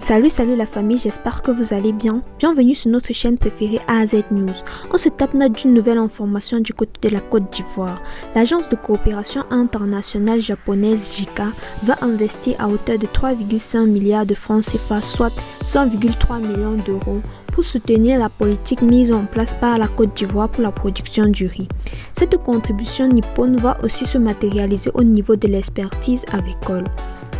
Salut la famille, j'espère que vous allez bien. Bienvenue sur notre chaîne préférée AZ News. On se tape note d'une nouvelle information du côté de la Côte d'Ivoire. L'agence de coopération internationale japonaise JICA va investir à hauteur de 3,5 milliards de francs CFA, soit 100,3 millions d'euros, pour soutenir la politique mise en place par la Côte d'Ivoire pour la production du riz. Cette contribution nippone va aussi se matérialiser au niveau de l'expertise agricole.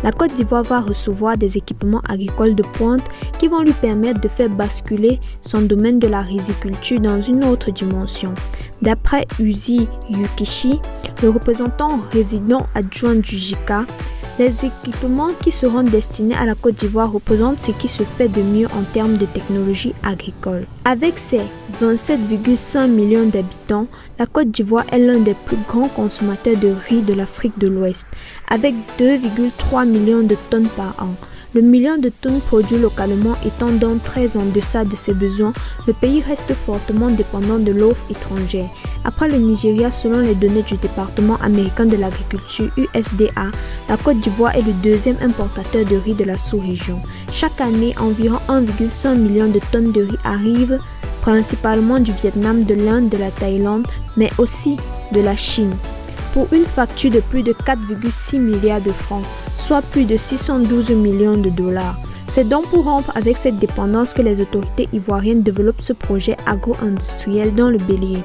La Côte d'Ivoire va recevoir des équipements agricoles de pointe qui vont lui permettre de faire basculer son domaine de la riziculture dans une autre dimension. D'après Uzi Yukishi, le représentant résident adjoint du JICA, les équipements qui seront destinés à la Côte d'Ivoire représentent ce qui se fait de mieux en termes de technologie agricole. Avec ses 27,5 millions d'habitants, la Côte d'Ivoire est l'un des plus grands consommateurs de riz de l'Afrique de l'Ouest, avec 2,3 millions de tonnes par an. Le million de tonnes produit localement étant donc très en deçà de ses besoins, le pays reste fortement dépendant de l'offre étrangère. Après le Nigeria, selon les données du département américain de l'agriculture USDA, la Côte d'Ivoire est le deuxième importateur de riz de la sous-région. Chaque année, environ 1,5 million de tonnes de riz arrivent, principalement du Vietnam, de l'Inde, de la Thaïlande, mais aussi de la Chine, pour une facture de plus de 4,6 milliards de francs, soit plus de 612 millions de dollars. C'est donc pour rompre avec cette dépendance que les autorités ivoiriennes développent ce projet agro-industriel dans le Bélier.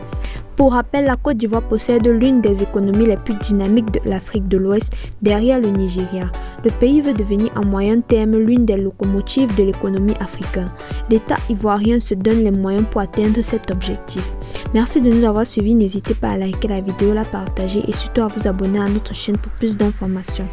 Pour rappel, la Côte d'Ivoire possède l'une des économies les plus dynamiques de l'Afrique de l'Ouest, derrière le Nigeria. Le pays veut devenir à moyen terme l'une des locomotives de l'économie africaine. L'État ivoirien se donne les moyens pour atteindre cet objectif. Merci de nous avoir suivis, n'hésitez pas à liker la vidéo, la partager et surtout à vous abonner à notre chaîne pour plus d'informations.